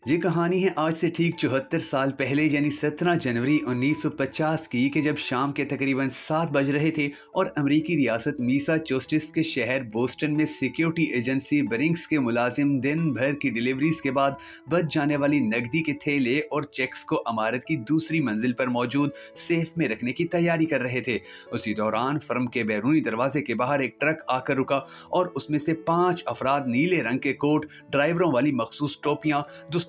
ये कहानी है आज से ठीक 74 साल पहले यानी 17 जनवरी 1950 की कि जब शाम के तकरीबन 7 बज रहे थे और अमेरिकी रियासत मैसाचुसेट्स के शहर बोस्टन में सिक्योरिटी एजेंसी ब्रिंक्स के मुलाजिम दिन भर की डिलीवरीज के बाद बच जाने वाली नकदी के थैले और चेक्स को इमारत की दूसरी मंजिल पर मौजूद सेफ में रखने की तैयारी कर रहे थे। उसी दौरान फर्म के बैरूनी दरवाजे के बाहर एक ट्रक आकर रुका और उसमें से 5 अफराद नीले रंग के कोट, ड्राइवरों वाली मखसूस टोपियां,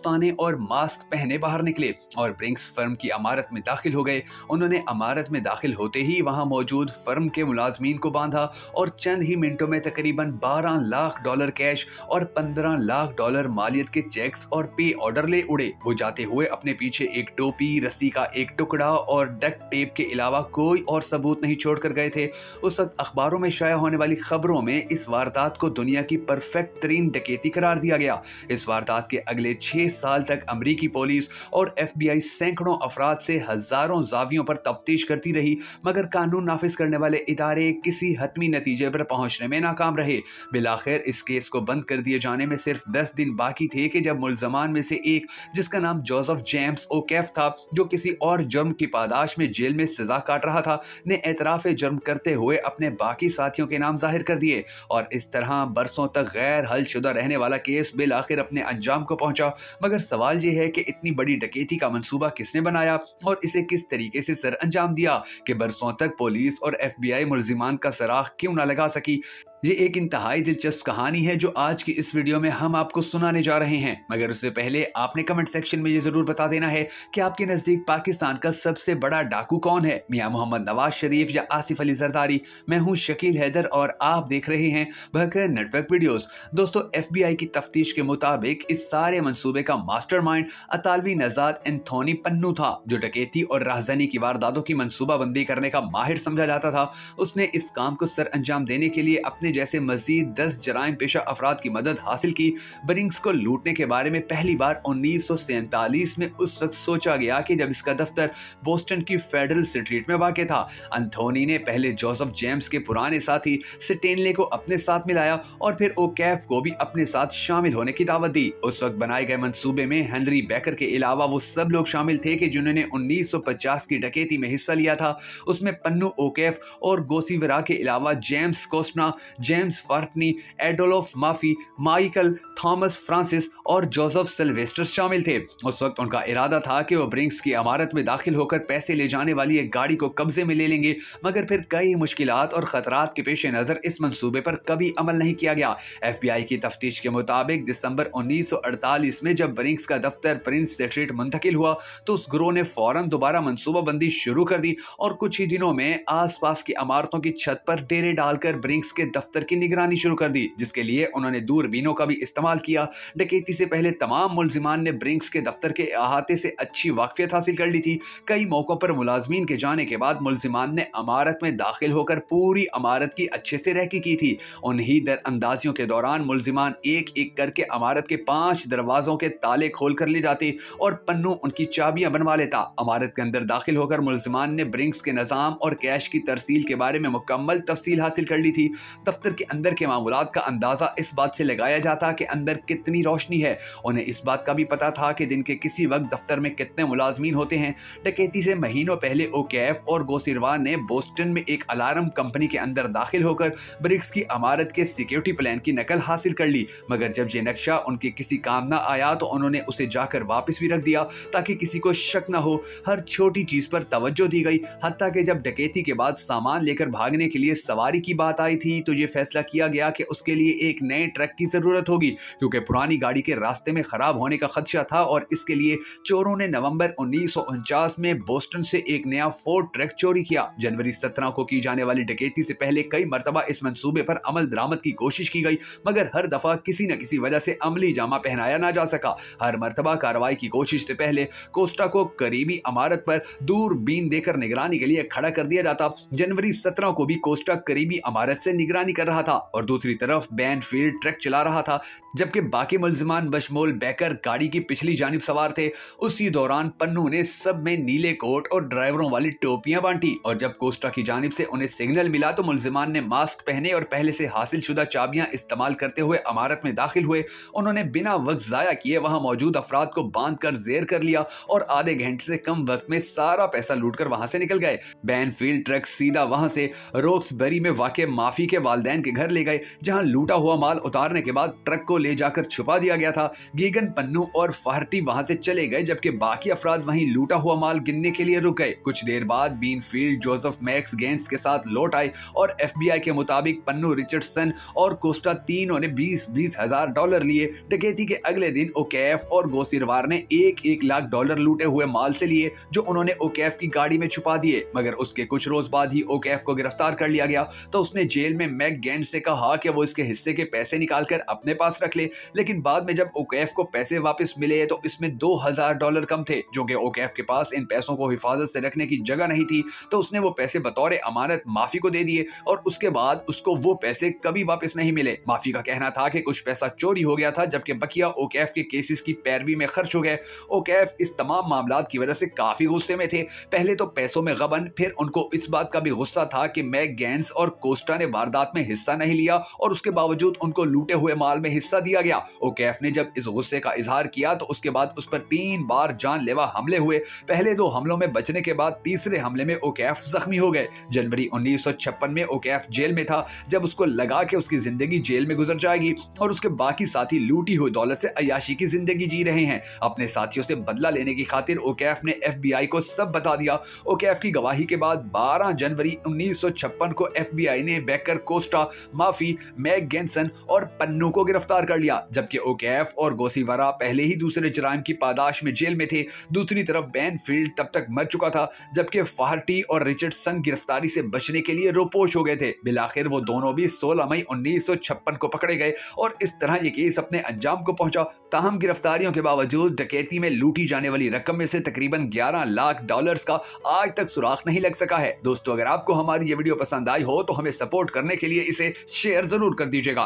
दस्ताने और मास्क पहने बाहर निकले और ब्रिंक्स फर्म की इमारत में दाखिल हो गए। उन्होंने इमारत में दाखिल होते ही वहां मौजूद फर्म के मुलाजमीन को बांधा और चंद ही मिनटों में तकरीबन $12 लाख कैश और $15 लाख मालियत के चेक्स और पे ऑर्डर ले उड़े। वो जाते हुए अपने पीछे एक टोपी, रस्सी का एक टुकड़ा और डक्ट टेप के अलावा कोई और सबूत नहीं छोड़कर गए थे। उस वक्त अखबारों में शाया होने वाली खबरों में इस वारदात को दुनिया की परफेक्ट तरीन डकैती करार दिया गया। इस वारदात के अगले 6 साल तक अमेरिकी पुलिस और FBI सैकड़ों अफराद से हजारों जावियों पर तफ्तीश करती रही, मगर कानून नाफिज करने वाले इदारे किसी हतमी नतीजे पर पहुंचने में नाकाम रहे। बिलाखिर इस केस को बंद कर दिए जाने में सिर्फ 10 दिन बाकी थे कि जब मुल्जमान में से एक, जिसका नाम जोसेफ जेम्स ओकेफ था, जो किसी और जुर्म की पादाश में जेल में सजा काट रहा था, ने एतराफ़ जुर्म करते हुए अपने बाकी साथियों के नाम जाहिर कर दिए और इस तरह बरसों तक गैर हल शुदा रहने वाला केस बिलाखिर अपने अंजाम को पहुंचा। मगर सवाल यह है कि इतनी बड़ी डकैती का मंसूबा किसने बनाया और इसे किस तरीके से सर अंजाम दिया कि बरसों तक पुलिस और FBI मुल्जिमान का सराख क्यों ना लगा सकी। ये एक इंतहाई दिलचस्प कहानी है जो आज की इस वीडियो में हम आपको सुनाने जा रहे हैं, मगर उससे पहले आपने कमेंट सेक्शन में ये जरूर बता देना है कि आपके नजदीक पाकिस्तान का सबसे बड़ा डाकू कौन है, मियां मोहम्मद नवाज शरीफ या आसिफ अली जरदारी। मैं हूं शकील हैदर और आप देख रहे हैं बहकर नेटवर्क वीडियोस। दोस्तों, FBI की तफ्तीश के मुताबिक इस सारे मंसूबे का मास्टरमाइंड अतालवी नजाद एंथोनी पन्नू था, जो डकैती और राहजनी की वारदातों की मंसूबाबंदी करने का माहिर समझा जाता था। उसने इस काम को सर अंजाम देने के लिए अपने जैसे मजीद 10 जराइम पेशा अफराद की मदद हासिल की। ब्रिंक्स को लूटने के बारे में पहली बार 1947 में उस वक्त सोचा गया कि जब इसका दफ्तर बोस्टन की फेडरल स्ट्रीट में वाक़ था। एंथोनी ने पहले जोसेफ जेम्स के पुराने साथी स्टेनले को अपने साथ मिलाया और फिर ओकेफ को भी अपने साथ शामिल होने की दावत दी। उस वक्त बनाए गए मंसूबे में हेनरी बेकर के अलावा वो सब लोग शामिल थे कि जिन्होंने 1950 की डकैती में हिस्सा लिया था। उसमें पन्नू ओकेफ और गोसीवरा के अलावा जेम्स कोस्टना, जेम्स फार्टनी, एडोल्फ माफी, माइकल थॉमस फ्रांसिस और जोसेफ सिल्वेस्टर शामिल थे। उस वक्त उनका इरादा था कि वो ब्रिंक्स की इमारत में दाखिल होकर पैसे ले जाने वाली एक गाड़ी को कब्जे में ले लेंगे, मगर फिर कई मुश्किलात और खतरात के पेश नजर इस मंसूबे पर कभी अमल नहीं किया गया। FBI की तफ्तीश के मुताबिक दिसंबर 1948 में जब ब्रिंक्स का दफ्तर प्रिंस स्ट्रीट मुंतकिल हुआ तो उस ग्रोह ने फौरन दोबारा मंसूबाबंदी शुरू कर दी और कुछ ही दिनों में आसपास की इमारतों की छत पर डेरे डालकर ब्रिंक्स के दफ्तर की निगरानी शुरू कर दी, जिसके लिए उन्होंने दूरबीनों का भी इस्तेमाल किया। डकैती से पहले तमाम मुल्जिमान ने ब्रिंक्स के दफ्तर के अहाते से अच्छी वाकफियत हासिल कर ली थी। कई मौकों पर मुलाजमीन के जाने के बाद मुल्जिमान ने इमारत में दाखिल होकर पूरी इमारत की अच्छे से रहकी की थी। उन्हीं दरअंदाजियों के दौरान मुल्जिमान एक एक करके इमारत के 5 दरवाजों के ताले खोल कर ले जाते और पन्नू उनकी चाबियां बनवा लेता। इमारत के अंदर दाखिल होकर मुल्जिमान ने ब्रिंक्स के निजाम और कैश की तरसील के बारे में मुकम्मल तफसील हासिल कर ली थी। दफ्तर के अंदर के मामूलात का अंदाजा इस बात से लगाया जाता कि अंदर कितनी रोशनी है। उन्हें इस बात का भी पता था कि दिन के किसी वक्त दफ्तर में कितने मुलाजमीन होते हैं। डकैती से महीनों पहले ओकेफ और गोसिरवा ने बोस्टन में एक अलार्म कंपनी के अंदर दाखिल होकर ब्रिक्स की इमारत के सिक्योरिटी प्लान की नकल हासिल कर ली, मगर जब ये नक्शा उनके किसी काम ना आया तो उन्होंने उसे जाकर वापस भी रख दिया ताकि किसी को शक न हो। हर छोटी चीज पर तवज्जो दी गई, हत्ता कि जब डकैती के बाद सामान लेकर भागने के लिए सवारी की बात आई थी तो ये फैसला किया गया कि उसके लिए एक नए ट्रक की जरूरत होगी, क्योंकि पुरानी गाड़ी के रास्ते में खराब होने का खदशा था और इसके लिए चोरों ने नवंबर 1949 में बोस्टन से एक नया फोर्ड ट्रक चोरी किया। जनवरी 17 को की जाने वाली डकैती से पहले कई मरतबा इस मंसूबे पर अमल दरामद की कोशिश की गई, मगर हर दफा किसी न किसी वजह से अमली जामा पहनाया ना जा सका। हर मरतबा कार्रवाई की कोशिश से पहले कोस्टा को करीबी इमारत पर दूरबीन देकर निगरानी के लिए खड़ा कर दिया जाता। जनवरी 17 को भी कोस्टा करीबी इमारत से निगरानी कर रहा था और दूसरी तरफ बैनफील्ड ट्रक चला रहा था, जबकि बाकी मुल्जिमान बशमूल बैकर गाड़ी की पिछली जानिब सवार थे। उसी दौरान पन्नू ने सब में नीले कोट और ड्राइवरों वाली टोपियां बांटी और जब कोस्टा की जानिब से उन्हें सिग्नल मिला तो मुल्जिमान ने मास्क पहने और पहले से हासिल शुदा चाबियां इस्तेमाल करते हुए इमारत में दाखिल हुए। उन्होंने बिना वक्त जाया किए वहां मौजूद अफराद को बांध कर जेर कर लिया और आधे घंटे से कम वक्त में सारा पैसा लूटकर वहां से निकल गए। बैनफील्ड ट्रक सीधा वहां से रोक्सबरी में वाक़ माफी के वालिदैन के घर ले गए, जहां लूटा हुआ माल उतारने के बाद ट्रक को ले जाकर छुपा दिया गया था। गीगन, पन्नू और फाहर्टी वहां से चले गए, जबकि बाकी अफराद वहीं लूटा हुआ माल गिनने के लिए रुक गए। कुछ देर बाद बीनफील्ड जोसेफ मैक्स गेंस के साथ लौट आए और FBI के मुताबिक पन्नू, रिचर्डसन और कोस्टा तीनों ने $20,000 लिए। डकैती के अगले दिन ओकैफ और गोसीरवार ने $1 लाख लूटे हुए माल से लिए, जो उन्होंने ओकैफ की गाड़ी में छुपा दिए। मगर उसके कुछ रोज बाद ही ओकैफ को गिरफ्तार कर लिया गया तो उसने जेल में मैक गेंस से कहा कि वो इसके हिस्से के पैसे निकालकर अपने पास रख ले, लेकिन बाद में जब ओकैफ को पैसे वापस मिले तो इसमें $2,000 कम थे, जो कि ओकैफ के पास इन पैसों को हिफाजत से रखने की जगह नहीं थी, तो उसने वो पैसे बतौर अमानत माफी को दे दिए और उसके बाद उसको वो पैसे कभी वापस नहीं मिले। माफी का कहना था कि कुछ पैसा चोरी हो गया था, जबकि बकिया ओकैफ के केसेस की पैरवी में खर्च हो गए। ओकैफ इस तमाम मामलात की वजह से काफी गुस्से में थे। पहले तो पैसों में गबन, फिर उनको इस बात का भी गुस्सा था कि मैक गेंस और कोस्टा ने वारदात में हिस्सा नहीं लिया और उसके बावजूद उनको लूटे हुए माल में हिस्सा दिया गया। ओकैफ ने जब इस गुस्से का इजहार किया तो उसके बाद उस पर 3 बार जानलेवा हमले हुए। पहले 2 हमलों में बचने के बाद तीसरे हमले में ओकैफ जख्मी हो गए। जनवरी 1956 में ओकैफ जेल में था, जब उसको लगा कि उसकी जिंदगी जेल में गुजर जाएगी और उसके बाकी साथी लूटी हुई दौलत से अय्याशी की जिंदगी जी रहे हैं। अपने साथियों से बदला लेने की खातिर ओकैफ ने FBI को सब बता दिया। ओकैफ की गवाही के बाद 12 जनवरी 1956 को FBI ने बैकर, कोस्टा, माफी, मैक गेंसन और पन्नू को गिरफ्तार कर लिया, जबकि ओकैफ और गोसीवारा पहले ही दूसरे जुराइम की पादाश में जेल में थे। दूसरी तरफ बैनफील्ड तब तक मर चुका था, जबकि फाहर्टी और रिचर्डसन गिरफ्तारी से बचने के लिए रोपोश हो गए थे। बिलाखिर वो दोनों भी 16 मई 1956 को पकड़े गए और इस तरह ये केस अपने अंजाम को पहुंचा। ताहम गिरफ्तारियों के बावजूद डकैती में लूटी जाने वाली रकम में से तकरीबन $11 लाख का आज तक सुराग नहीं लग सका है। दोस्तों, अगर आपको हमारी ये वीडियो पसंद आई हो तो हमें सपोर्ट करने के लिए इसे शेयर जरूर कर दीजिएगा।